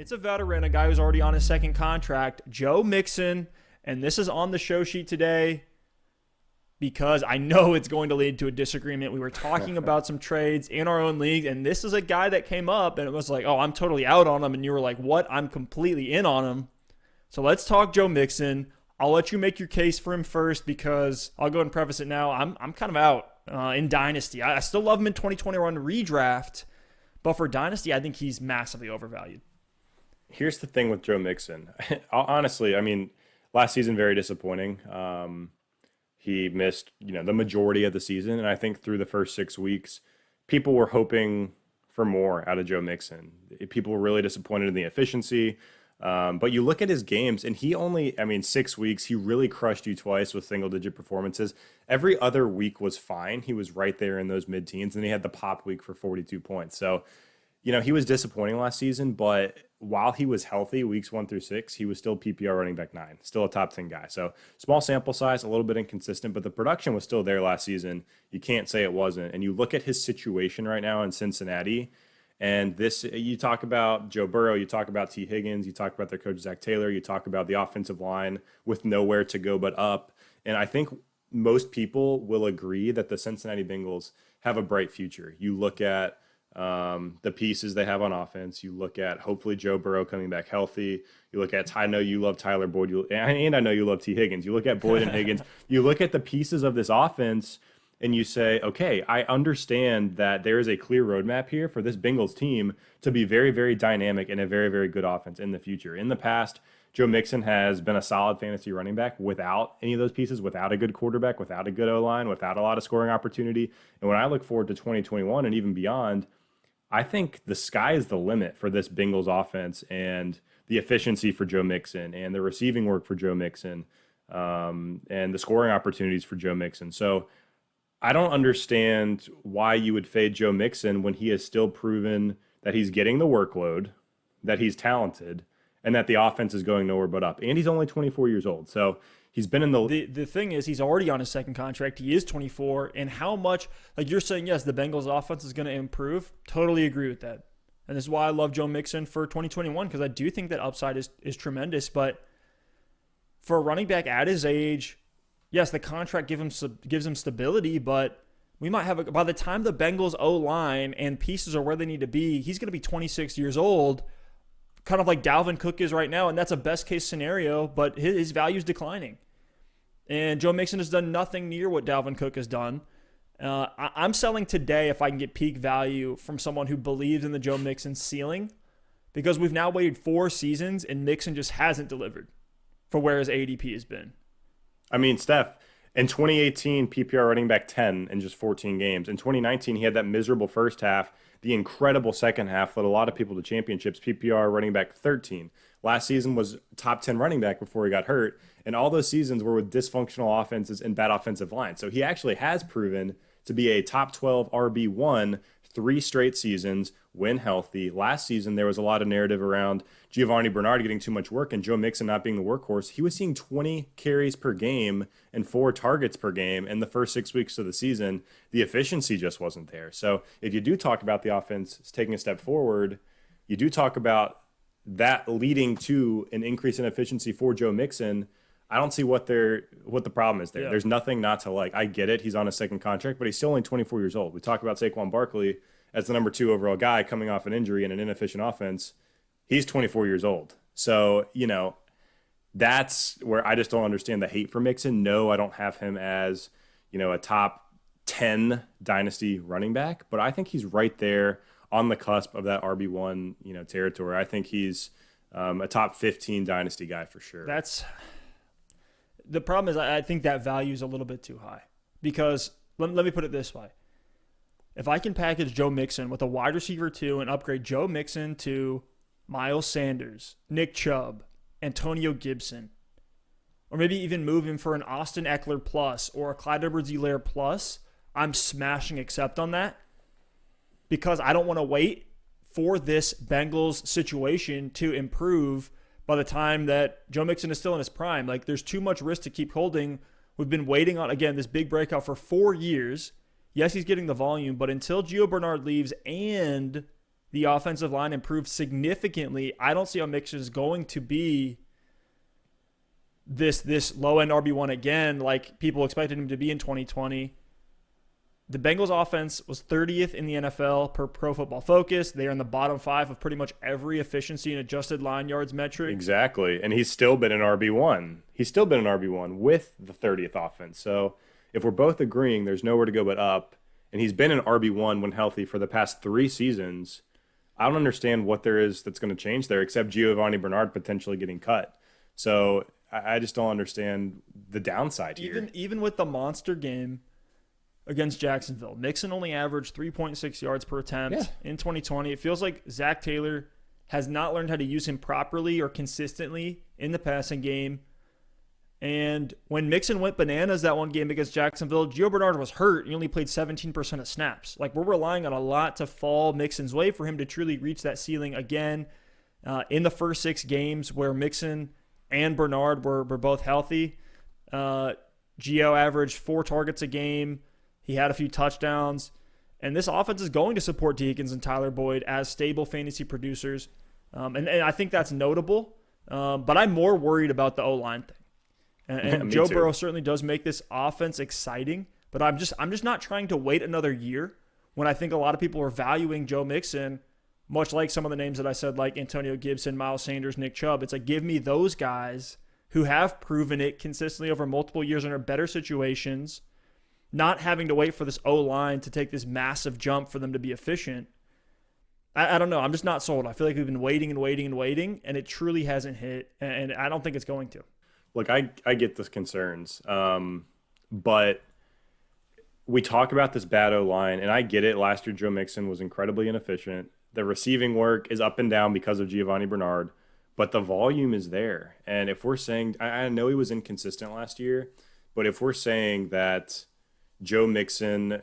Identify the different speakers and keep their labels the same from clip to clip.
Speaker 1: It's a veteran, a guy who's already on his second contract, Joe Mixon, and this is on the show sheet today because I know it's going to lead to a disagreement. We were talking about some trades in our own league, and this is a guy that came up, and it was like, oh, I'm totally out on him, and you were like, what? I'm completely in on him. So let's talk Joe Mixon. I'll let you make your case for him first because I'll go ahead and preface it now. I'm kind of out in Dynasty. I still love him in 2021 redraft, but for Dynasty, I think he's massively overvalued.
Speaker 2: Here's the thing with Joe Mixon. Honestly, I mean, last season, very disappointing. He missed, the majority of the season. And I think through the first 6 weeks, people were hoping for more out of Joe Mixon. People were really disappointed in the efficiency. But you look at his games, and he only, 6 weeks, he really crushed you twice with single-digit performances. Every other week was fine. He was right there in those mid-teens, and he had the pop week for 42 points. So, he was disappointing last season, but while he was healthy, weeks 1 through 6, he was still PPR running back 9, still a top 10 guy. So small sample size, a little bit inconsistent, but the production was still there last season. You can't say it wasn't. And you look at his situation right now in Cincinnati, and this, you talk about Joe Burrow, you talk about T. Higgins, you talk about their coach Zach Taylor, you talk about the offensive line with nowhere to go but up. And I think most people will agree that the Cincinnati Bengals have a bright future. You look at the pieces they have on offense. You look at hopefully Joe Burrow coming back healthy. You look at, I know you love Tyler Boyd, and I know you love T. Higgins. You look at Boyd and Higgins. You look at the pieces of this offense, and you say, okay, I understand that there is a clear roadmap here for this Bengals team to be very, very dynamic and a very, very good offense in the future. In the past, Joe Mixon has been a solid fantasy running back without any of those pieces, without a good quarterback, without a good O-line, without a lot of scoring opportunity. And when I look forward to 2021 and even beyond, I think the sky is the limit for this Bengals offense and the efficiency for Joe Mixon and the receiving work for Joe Mixon and the scoring opportunities for Joe Mixon. So I don't understand why you would fade Joe Mixon when he has still proven that he's getting the workload, that he's talented, and that the offense is going nowhere but up. And he's only 24 years old. So he's been in
Speaker 1: the thing is he's already on his second contract. He is 24. And how much, like you're saying, yes, the Bengals offense is going to improve. Totally agree with that. And this is why I love Joe Mixon for 2021 because I do think that upside is tremendous. But for a running back at his age, yes, the contract gives him stability, but we might have by the time the Bengals O-line and pieces are where they need to be, he's going to be 26 years old, kind of like Dalvin Cook is right now, and that's a best-case scenario, but his value is declining. And Joe Mixon has done nothing near what Dalvin Cook has done. I'm selling today if I can get peak value from someone who believes in the Joe Mixon ceiling because we've now waited 4 seasons, and Mixon just hasn't delivered for where his ADP has been.
Speaker 2: Steph, in 2018, PPR running back 10 in just 14 games. In 2019, he had that miserable first half, the incredible second half led a lot of people to championships, PPR running back 13. Last season was top 10 running back before he got hurt, and all those seasons were with dysfunctional offenses and bad offensive lines. So he actually has proven to be a top 12 RB1 3 straight seasons when healthy. Last season, there was a lot of narrative around Giovanni Bernard getting too much work and Joe Mixon not being the workhorse. He was seeing 20 carries per game and 4 targets per game in the first 6 weeks of the season. The efficiency just wasn't there. So if you do talk about the offense taking a step forward, you do talk about that leading to an increase in efficiency for Joe Mixon. I don't see what the problem is there. Yeah. There's nothing not to like. I get it. He's on a second contract, but he's still only 24 years old. We talk about Saquon Barkley as the number 2 overall guy coming off an injury and an inefficient offense. He's 24 years old. So, that's where I just don't understand the hate for Mixon. No, I don't have him as, a top 10 dynasty running back, but I think he's right there on the cusp of that RB1, territory. I think he's a top 15 dynasty guy for sure.
Speaker 1: The problem is I think that value is a little bit too high because let me put it this way. If I can package Joe Mixon with a wide receiver 2 and upgrade Joe Mixon to Miles Sanders, Nick Chubb, Antonio Gibson, or maybe even move him for an Austin Eckler plus or a Clyde Edwards-Helaire plus, I'm smashing accept on that because I don't want to wait for this Bengals situation to improve by the time that Joe Mixon is still in his prime. Like, there's too much risk to keep holding. We've been waiting on, again, this big breakout for 4 years. Yes, he's getting the volume, but until Gio Bernard leaves and the offensive line improved significantly, I don't see how Mixon is going to be this low end RB1 again, like people expected him to be in 2020. The Bengals offense was 30th in the NFL per Pro Football Focus. They are in the bottom 5 of pretty much every efficiency and adjusted line yards metric.
Speaker 2: Exactly. And he's still been an RB1. He's still been an RB1 with the 30th offense. So if we're both agreeing there's nowhere to go but up, and he's been an RB1 when healthy for the past 3 seasons, I don't understand what there is that's going to change there except Giovanni Bernard potentially getting cut. So I just don't understand the downside here.
Speaker 1: Even with the monster game against Jacksonville, Mixon only averaged 3.6 yards per attempt in 2020. It feels like Zach Taylor has not learned how to use him properly or consistently in the passing game. And when Mixon went bananas that one game against Jacksonville, Gio Bernard was hurt. He only played 17% of snaps. Like, we're relying on a lot to fall Mixon's way for him to truly reach that ceiling again. In the first 6 games where Mixon and Bernard were both healthy, Gio averaged 4 targets a game. He had a few touchdowns. And this offense is going to support Deakins and Tyler Boyd as stable fantasy producers. And I think that's notable. But I'm more worried about the O-line thing. And Joe Burrow certainly does make this offense exciting. But I'm just not trying to wait another year when I think a lot of people are valuing Joe Mixon, much like some of the names that I said, like Antonio Gibson, Miles Sanders, Nick Chubb. It's like, give me those guys who have proven it consistently over multiple years and are better situations, not having to wait for this O-line to take this massive jump for them to be efficient. I don't know. I'm just not sold. I feel like we've been waiting and waiting and waiting, and it truly hasn't hit, and I don't think it's going to.
Speaker 2: Look, I get the concerns, but we talk about this bad O-line, and I get it. Last year, Joe Mixon was incredibly inefficient. The receiving work is up and down because of Giovanni Bernard, but the volume is there. And if we're saying, I know he was inconsistent last year, but if we're saying that Joe Mixon,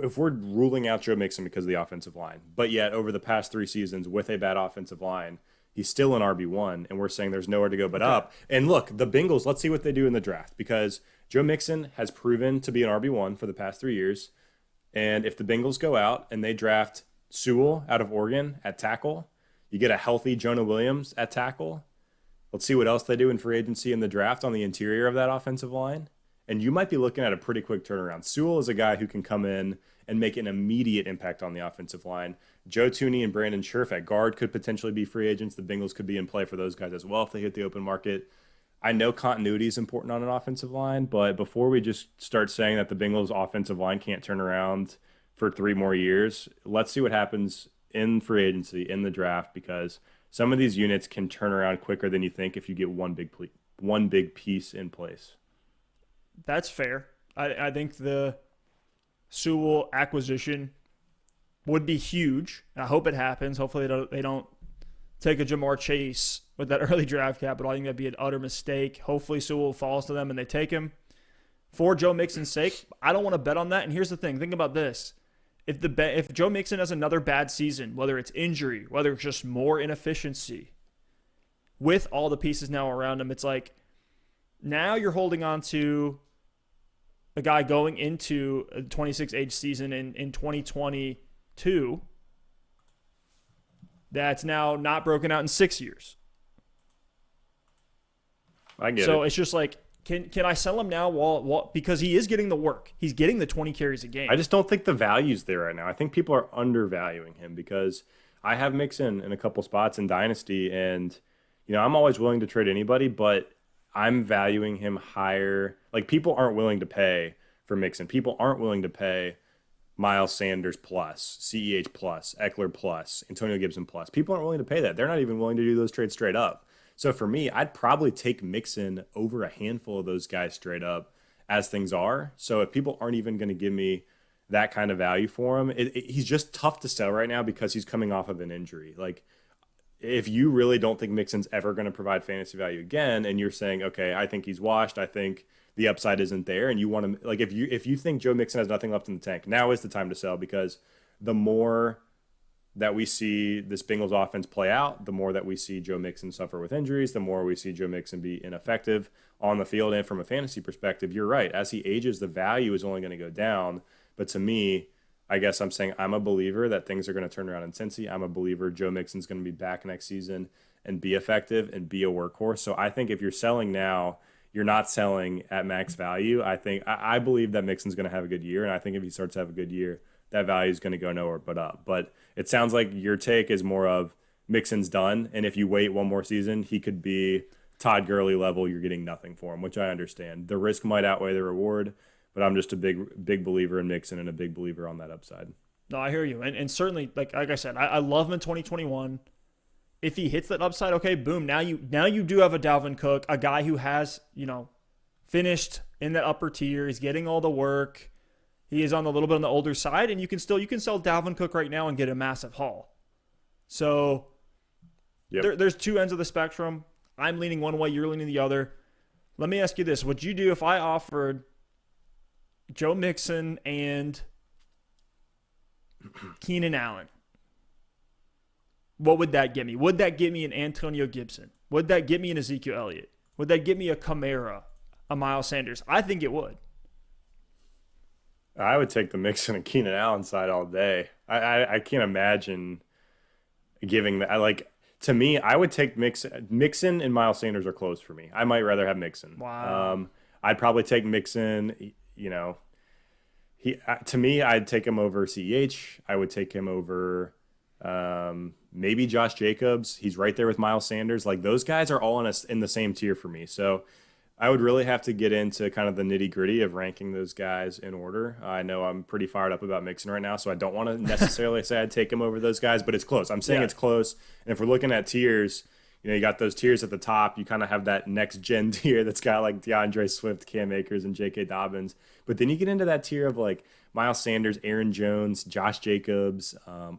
Speaker 2: if we're ruling out Joe Mixon because of the offensive line, but yet over the past 3 seasons with a bad offensive line, he's still an RB1, and we're saying there's nowhere to go but up. And look, the Bengals, let's see what they do in the draft, because Joe Mixon has proven to be an RB1 for the past 3 years. And if the Bengals go out and they draft Sewell out of Oregon at tackle, you get a healthy Jonah Williams at tackle. Let's see what else they do in free agency in the draft on the interior of that offensive line. And you might be looking at a pretty quick turnaround. Sewell is a guy who can come in and make an immediate impact on the offensive line. Joe Thuney and Brandon Scherf at guard could potentially be free agents. The Bengals could be in play for those guys as well if they hit the open market. I know continuity is important on an offensive line, but before we just start saying that the Bengals offensive line can't turn around for 3 more years, let's see what happens in free agency, in the draft, because some of these units can turn around quicker than you think if you get one big piece in place.
Speaker 1: That's fair. I think the Sewell acquisition would be huge. I hope it happens. Hopefully they don't take a Jamar Chase with that early draft capital. I think that'd be an utter mistake. Hopefully Sewell falls to them and they take him. For Joe Mixon's sake, I don't want to bet on that. And here's the thing. Think about this. If Joe Mixon has another bad season, whether it's injury, whether it's just more inefficiency, with all the pieces now around him, it's like now you're holding on to a guy going into a 26 age season in 2022 that's now not broken out in 6 years.
Speaker 2: I get it.
Speaker 1: So it's just like, can I sell him now because he is getting the work. He's getting the 20 carries a game.
Speaker 2: I just don't think the value's there right now. I think people are undervaluing him because I have Mixon in a couple spots in Dynasty, and I'm always willing to trade anybody, but I'm valuing him higher. Like, people aren't willing to pay for Mixon. People aren't willing to pay Miles Sanders plus, CEH plus, Eckler plus, Antonio Gibson plus. People aren't willing to pay that. They're not even willing to do those trades straight up. So for me, I'd probably take Mixon over a handful of those guys straight up as things are. So if people aren't even going to give me that kind of value for him, he's just tough to sell right now because he's coming off of an injury. Like, if you really don't think Mixon's ever going to provide fantasy value again, and you're saying, okay, I think he's washed, I think the upside isn't there, and you want to, like, if you think Joe Mixon has nothing left in the tank, now is the time to sell, because the more that we see this Bengals offense play out, the more that we see Joe Mixon suffer with injuries, the more we see Joe Mixon be ineffective on the field. And from a fantasy perspective, you're right. As he ages, the value is only going to go down. But to me, I guess I'm saying I'm a believer that things are going to turn around in Cincy. I'm a believer Joe Mixon's going to be back next season and be effective and be a workhorse. So I think if you're selling now, you're not selling at max value. I believe that Mixon's going to have a good year, and I think if he starts to have a good year, that value is going to go nowhere but up. But it sounds like your take is more of Mixon's done, and if you wait one more season, he could be Todd Gurley level. You're getting nothing for him, which I understand. The risk might outweigh the reward, but I'm just a big believer in Mixon and a big believer on that upside.
Speaker 1: No, I hear you. And certainly, like I said, I love him in 2021. If he hits that upside, okay, boom. Now you do have a Dalvin Cook, a guy who has, finished in that upper tier. He's getting all the work. He is on a little bit on the older side, and you can sell Dalvin Cook right now and get a massive haul. So there's two ends of the spectrum. I'm leaning one way, you're leaning the other. Let me ask you this. What'd you do if I offered Joe Mixon and Keenan Allen? What would that get me? Would that get me an Antonio Gibson? Would that get me an Ezekiel Elliott? Would that get me a Kamara, a Miles Sanders? I think it would.
Speaker 2: I would take the Mixon and Keenan Allen side all day. I can't imagine giving that. To me, I would take Mixon and Miles Sanders are close for me. I might rather have Mixon.
Speaker 1: Wow.
Speaker 2: I'd probably take Mixon. To me, I'd take him over CEH. I would take him over maybe Josh Jacobs. He's right there with Miles Sanders. Like, those guys are all in the same tier for me. So I would really have to get into kind of the nitty gritty of ranking those guys in order. I know I'm pretty fired up about Mixon right now, so I don't want to necessarily say I'd take him over those guys, but it's close. I'm saying It's close. And if we're looking at tiers, you got those tiers at the top. You kind of have that next gen tier that's got like DeAndre Swift, Cam Akers, and J.K. Dobbins. But then you get into that tier of like Miles Sanders, Aaron Jones, Josh Jacobs,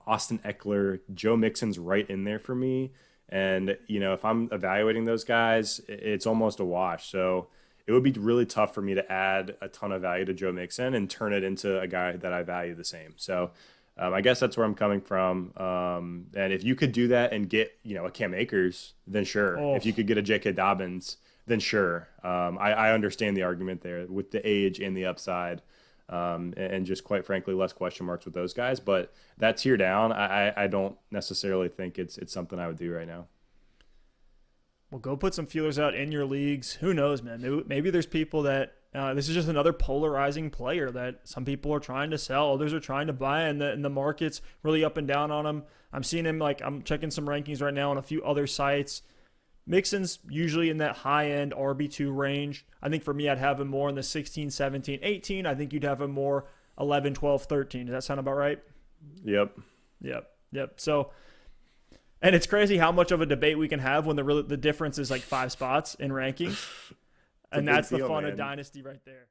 Speaker 2: Austin Eckler, Joe Mixon's right in there for me. And, if I'm evaluating those guys, it's almost a wash. So it would be really tough for me to add a ton of value to Joe Mixon and turn it into a guy that I value the same. So I guess that's where I'm coming from. And if you could do that and get, a Cam Akers, then sure.
Speaker 1: Oh.
Speaker 2: If you could get a J.K. Dobbins, then sure. I understand the argument there with the age and the upside. And just quite frankly, less question marks with those guys. But that tier down, I don't necessarily think it's something I would do right now.
Speaker 1: Well, go put some feelers out in your leagues. Who knows, man? Maybe there's people that this is just another polarizing player that some people are trying to sell, others are trying to buy, and the market's really up and down on him. I'm seeing him, I'm checking some rankings right now on a few other sites. Mixon's usually in that high-end RB2 range. I think for me, I'd have him more in the 16, 17, 18. I think you'd have him more 11, 12, 13. Does that sound about right?
Speaker 2: Yep.
Speaker 1: So, and it's crazy how much of a debate we can have when the difference is like 5 spots in rankings. And that's the fun of Dynasty right there.